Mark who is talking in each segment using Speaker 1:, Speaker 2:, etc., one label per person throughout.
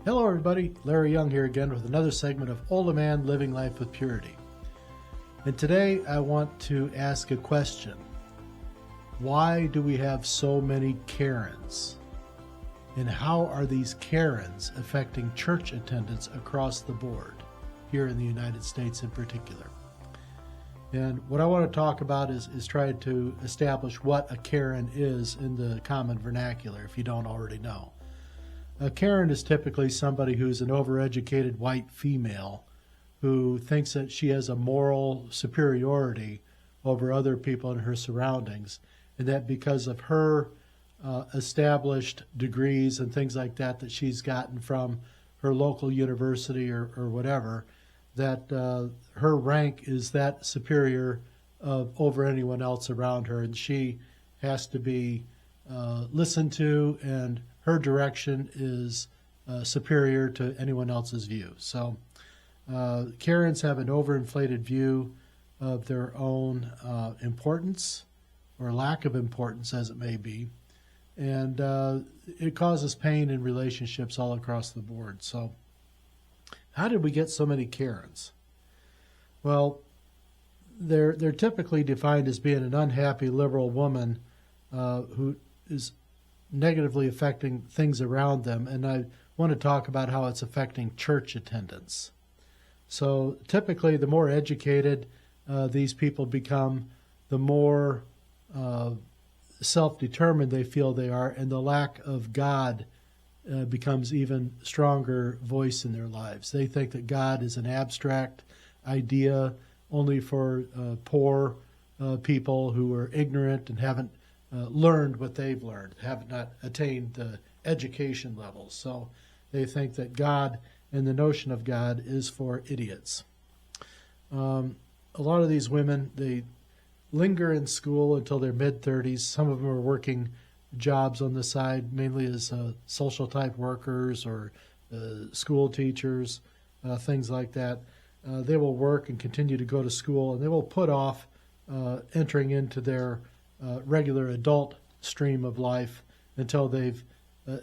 Speaker 1: Hello everybody, Larry Young here again with another segment of OLaMan, Living Life with Purity. And today I want to ask a question. Why do we have so many Karens? And how are these Karens affecting church attendance across the board, here in the United States in particular? And what I want to talk about is try to establish what a Karen is in the common vernacular, if you don't already know. A Karen is typically somebody who's an overeducated white female who thinks that she has a moral superiority over other people in her surroundings, and that because of her established degrees and things like that that she's gotten from her local university or whatever, that her rank is that superior over anyone else around her, and she has to be listened to, and her direction is superior to anyone else's view. So Karens have an overinflated view of their own importance, or lack of importance as it may be, and it causes pain in relationships all across the board. So how did we get so many Karens? Well, they're typically defined as being an unhappy liberal woman who is negatively affecting things around them, and I want to talk about how it's affecting church attendance. So typically, the more educated these people become, the more self-determined they feel they are, and the lack of God becomes even stronger voice in their lives. They think that God is an abstract idea only for poor people who are ignorant and haven't learned what they've learned, have not attained the education levels. So they think that God and the notion of God is for idiots. A lot of these women, they linger in school until their mid-30s. Some of them are working jobs on the side, mainly as social type workers or school teachers, things like that. They will work and continue to go to school, and they will put off entering into their regular adult stream of life until they've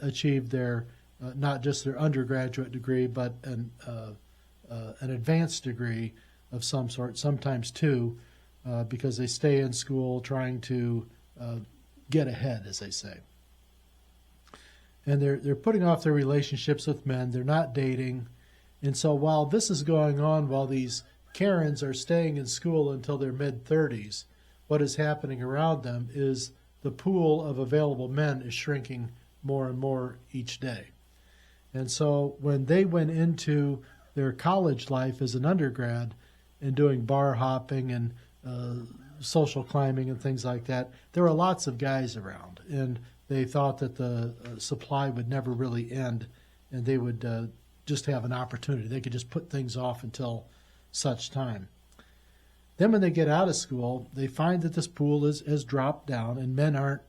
Speaker 1: achieved their not just their undergraduate degree, but an advanced degree of some sort, sometimes two, because they stay in school trying to get ahead, as they say. And they're putting off their relationships with men. They're not dating. And so while this is going on, while these Karens are staying in school until their mid-30s, what is happening around them is the pool of available men is shrinking more and more each day. And so when they went into their college life as an undergrad and doing bar hopping and social climbing and things like that, there were lots of guys around, and they thought that the supply would never really end, and they would just have an opportunity. They could just put things off until such time. Then when they get out of school, they find that this pool has dropped down, and men aren't,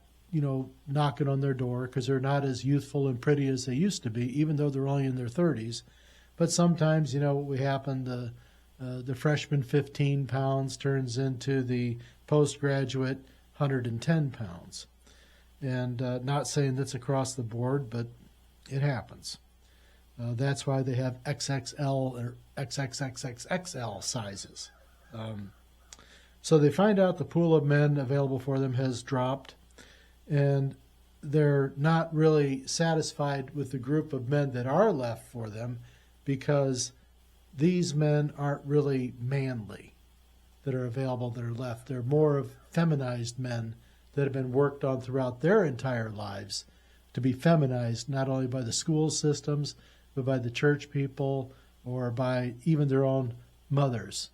Speaker 1: knocking on their door because they're not as youthful and pretty as they used to be, even though they're only in their 30s. But sometimes, what we happen, the freshman 15 pounds turns into the postgraduate 110 pounds. And not saying that's across the board, but it happens. That's why they have XXL or XXXXXL sizes. So they find out the pool of men available for them has dropped, and they're not really satisfied with the group of men that are left for them, because these men aren't really manly that are available that are left. They're more of feminized men that have been worked on throughout their entire lives to be feminized, not only by the school systems, but by the church people or by even their own mothers.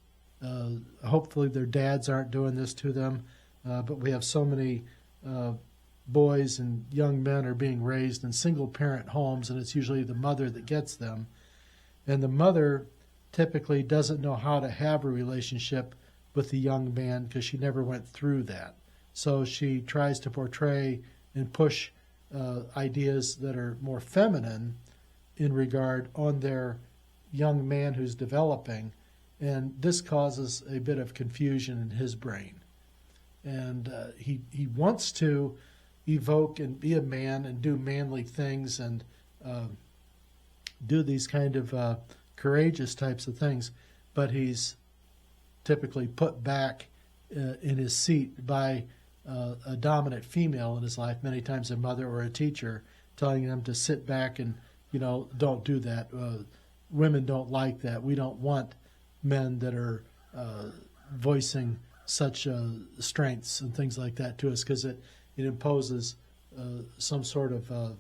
Speaker 1: Hopefully their dads aren't doing this to them, but we have so many boys and young men are being raised in single-parent homes, and it's usually the mother that gets them. And the mother typically doesn't know how to have a relationship with the young man because she never went through that. So she tries to portray and push ideas that are more feminine in regard on their young man who's developing, and this causes a bit of confusion in his brain. And he wants to evoke and be a man and do manly things and do these kind of courageous types of things, but he's typically put back in his seat by a dominant female in his life, many times a mother or a teacher, telling him to sit back and, don't do that. Women don't like that. We don't want men that are voicing such strengths and things like that to us, because it imposes some sort of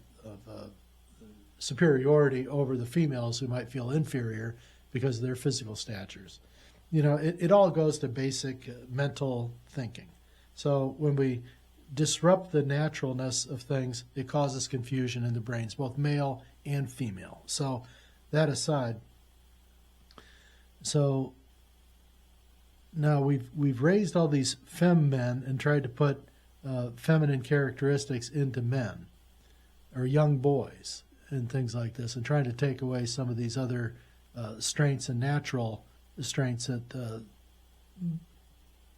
Speaker 1: superiority over the females who might feel inferior because of their physical statures. It all goes to basic mental thinking. So when we disrupt the naturalness of things, it causes confusion in the brains, both male and female. So that aside, so now we've raised all these femme men and tried to put feminine characteristics into men or young boys and things like this, and trying to take away some of these other strengths and natural strengths that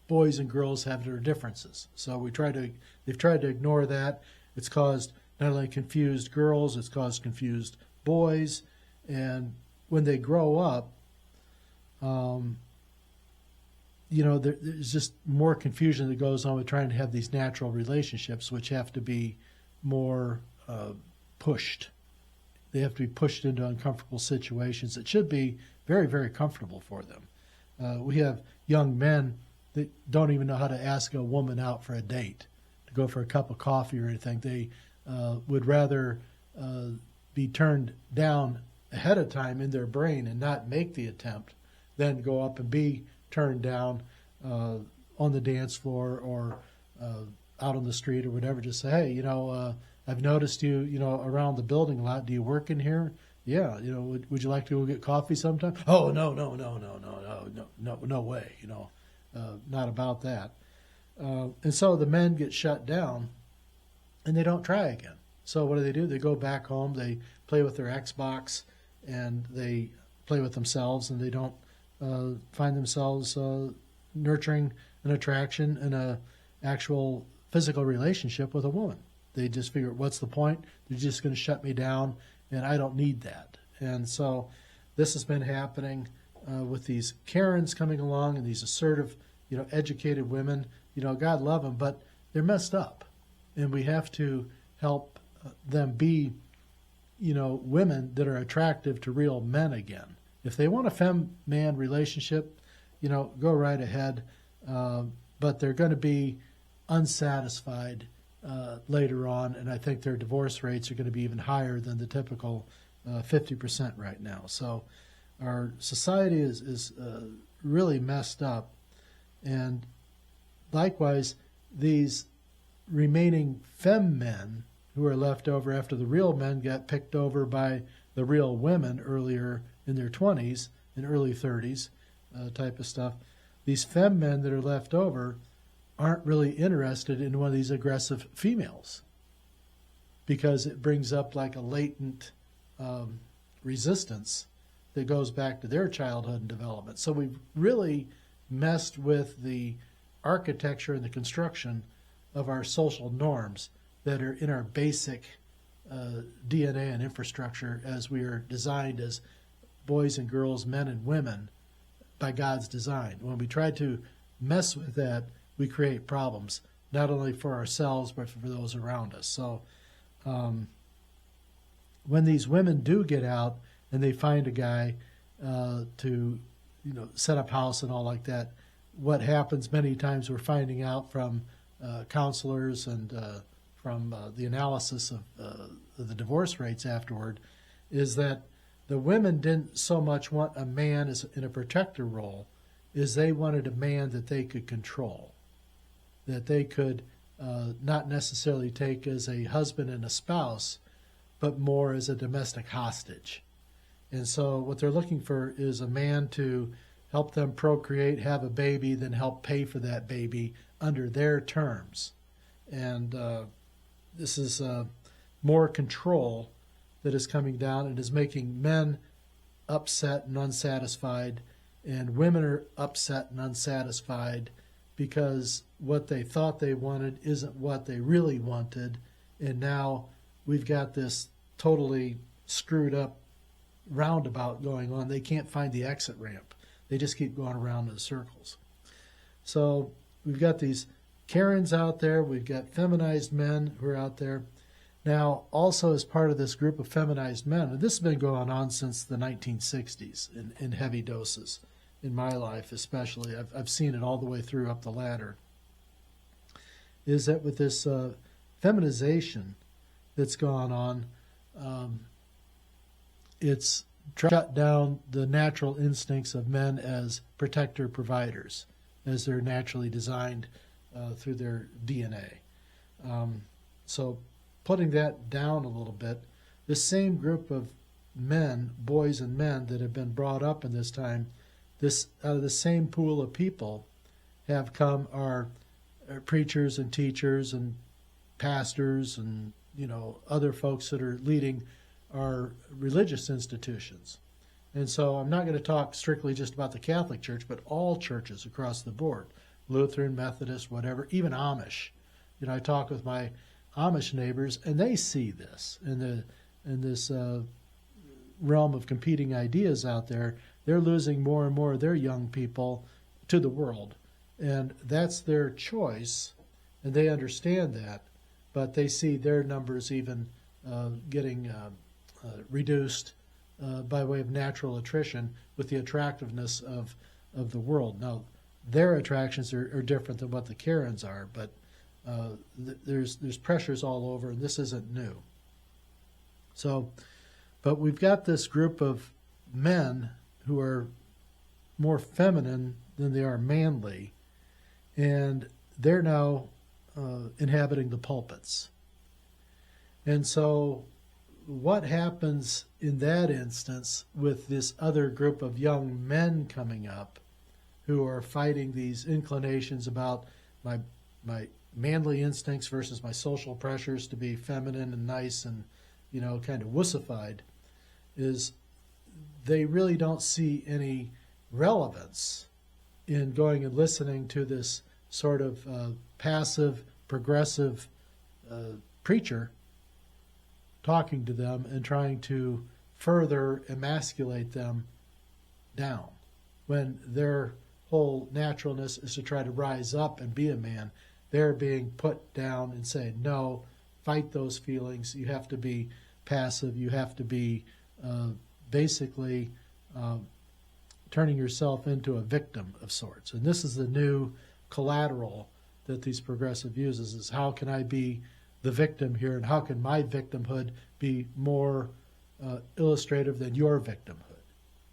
Speaker 1: boys and girls have their differences. So they've tried to ignore that. It's caused not only confused girls, it's caused confused boys, and when they grow up, there's just more confusion that goes on with trying to have these natural relationships, which have to be more pushed. They have to be pushed into uncomfortable situations that should be very, very comfortable for them. We have young men that don't even know how to ask a woman out for a date, to go for a cup of coffee or anything. They would rather be turned down ahead of time in their brain and not make the attempt than go up and be turned down on the dance floor or out on the street or whatever. Just say, hey, I've noticed you, around the building a lot. Do you work in here? Yeah. Would you like to go get coffee sometime? Oh, no way. Not about that. And so the men get shut down and they don't try again. So what do? They go back home, they play with their Xbox, and they play with themselves, and they don't find themselves nurturing an attraction and a actual physical relationship with a woman. They just figure, what's the point? They're just going to shut me down, and I don't need that. And so this has been happening with these Karens coming along and these assertive, educated women. God love them, but they're messed up, and we have to help them be, women that are attractive to real men again. If they want a femme-man relationship, go right ahead, but they're going to be unsatisfied later on, and I think their divorce rates are going to be even higher than the typical 50% right now. So our society is really messed up, and likewise, these remaining femme men who are left over after the real men got picked over by the real women earlier in their 20s and early 30s type of stuff, these femme men that are left over aren't really interested in one of these aggressive females because it brings up like a latent resistance that goes back to their childhood and development. So we've really messed with the architecture and the construction of our social norms that are in our basic DNA and infrastructure as we are designed as boys and girls, men and women, by God's design. When we try to mess with that, we create problems, not only for ourselves, but for those around us. So when these women do get out and they find a guy to set up house and all like that, what happens many times, we're finding out from counselors and from the analysis of the divorce rates afterward, is that the women didn't so much want a man as in a protector role as they wanted a man that they could control, that they could not necessarily take as a husband and a spouse, but more as a domestic hostage. And so what they're looking for is a man to help them procreate, have a baby, then help pay for that baby under their terms. And this is more control that is coming down and is making men upset and unsatisfied, and women are upset and unsatisfied because what they thought they wanted isn't what they really wanted, and now we've got this totally screwed up roundabout going on. They can't find the exit ramp. They just keep going around in circles. So we've got these Karens out there. We've got feminized men who are out there. Now, also as part of this group of feminized men, and this has been going on since the 1960s in heavy doses, in my life especially. I've seen it all the way through up the ladder, is that with this feminization that's gone on, it's shut down the natural instincts of men as protector providers, as they're naturally designed through their DNA. So putting that down a little bit, this same group of men, boys and men that have been brought up in this time, out of the same pool of people have come our preachers and teachers and pastors and other folks that are leading our religious institutions. And so I'm not going to talk strictly just about the Catholic Church, but all churches across the board, Lutheran, Methodist, whatever, even Amish. I talk with my Amish neighbors, and they see this in this realm of competing ideas out there. They're losing more and more of their young people to the world, and that's their choice, and they understand that, but they see their numbers even getting reduced by way of natural attrition with the attractiveness of the world. Now, their attractions are different than what the Karens are, but there's pressures all over, and this isn't new. So, but we've got this group of men who are more feminine than they are manly, and they're now inhabiting the pulpits. And so what happens in that instance with this other group of young men coming up who are fighting these inclinations about my manly instincts versus my social pressures to be feminine and nice and kind of wussified, is they really don't see any relevance in going and listening to this sort of passive, progressive preacher talking to them and trying to further emasculate them down, when their whole naturalness is to try to rise up and be a man. They're being put down and say, no, fight those feelings. You have to be passive. You have to be basically turning yourself into a victim of sorts. And this is the new collateral that these progressive uses, is how can I be the victim here, and how can my victimhood be more illustrative than your victimhood?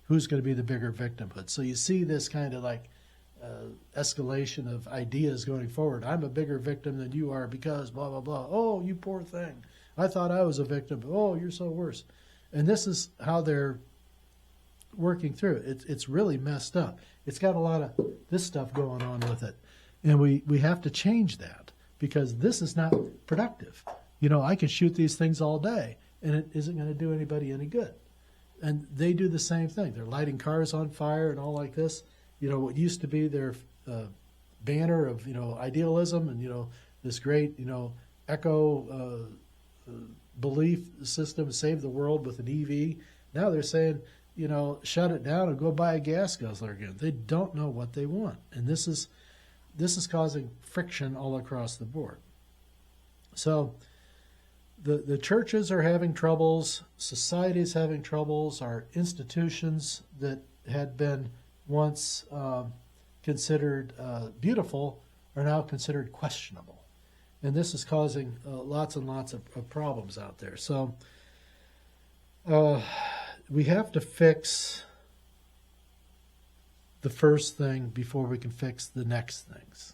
Speaker 1: Who's going to be the bigger victimhood? So you see this kind of like escalation of ideas going forward. I'm a bigger victim than you are because blah, blah, blah. Oh, you poor thing. I thought I was a victim. Oh, you're so worse. And this is how they're working through it. It's really messed up. It's got a lot of this stuff going on with it. And we have to change that, because this is not productive. I can shoot these things all day, and it isn't going to do anybody any good. And they do the same thing. They're lighting cars on fire and all like this. What used to be their banner of, idealism and, this great, eco belief system, save the world with an EV. Now they're saying, shut it down and go buy a gas guzzler again. They don't know what they want. And this is causing friction all across the board. So the churches are having troubles, society is having troubles, our institutions that had been once considered beautiful are now considered questionable. And this is causing lots and lots of problems out there. So we have to fix the first thing before we can fix the next things.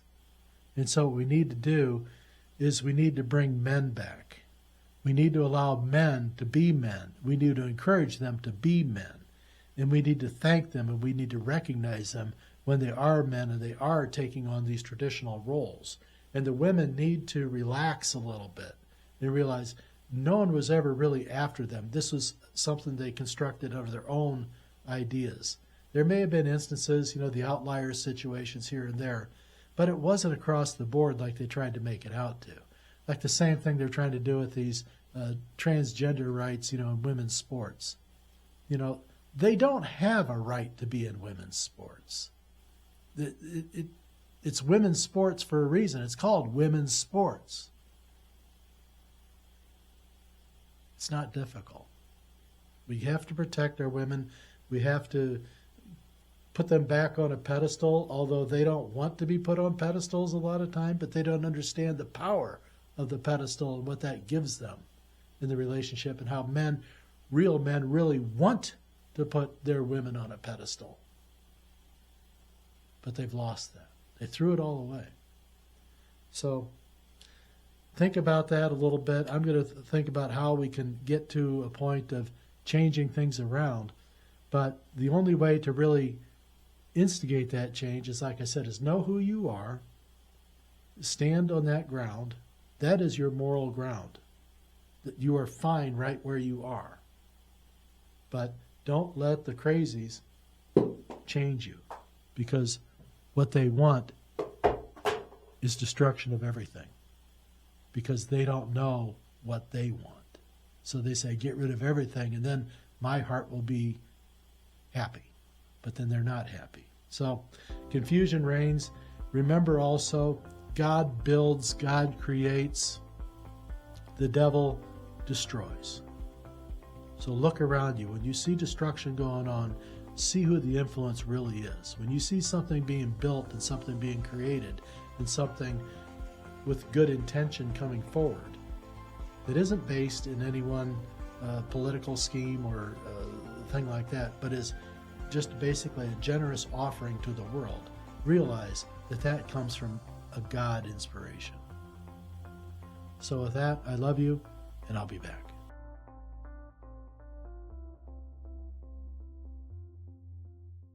Speaker 1: And so what we need to do is we need to bring men back. We need to allow men to be men. We need to encourage them to be men. And we need to thank them, and we need to recognize them when they are men and they are taking on these traditional roles. And the women need to relax a little bit and realize no one was ever really after them. This was something they constructed out of their own ideas. There may have been instances, the outlier situations here and there, but it wasn't across the board like they tried to make it out to. Like the same thing they're trying to do with these transgender rights, in women's sports. They don't have a right to be in women's sports. It's women's sports for a reason. It's called women's sports. It's not difficult. We have to protect our women. We have to put them back on a pedestal, although they don't want to be put on pedestals a lot of time, but they don't understand the power of the pedestal and what that gives them in the relationship, and how real men really want to put their women on a pedestal. But they've lost that. They threw it all away. So think about that a little bit. I'm going to think about how we can get to a point of changing things around. But the only way to really instigate that change is, like I said, is know who you are, stand on that ground. That is your moral ground, that you are fine right where you are. But don't let the crazies change you, because what they want is destruction of everything, because they don't know what they want. So they say, get rid of everything, and then my heart will be happy. But then they're not happy. So confusion reigns. Remember also, God builds, God creates, the devil destroys. So look around you. When you see destruction going on, see who the influence really is. When you see something being built and something being created and something with good intention coming forward that isn't based in any one political scheme or thing like that, but is just basically a generous offering to the world, realize that that comes from a God inspiration. So with that, I love you, and I'll be back.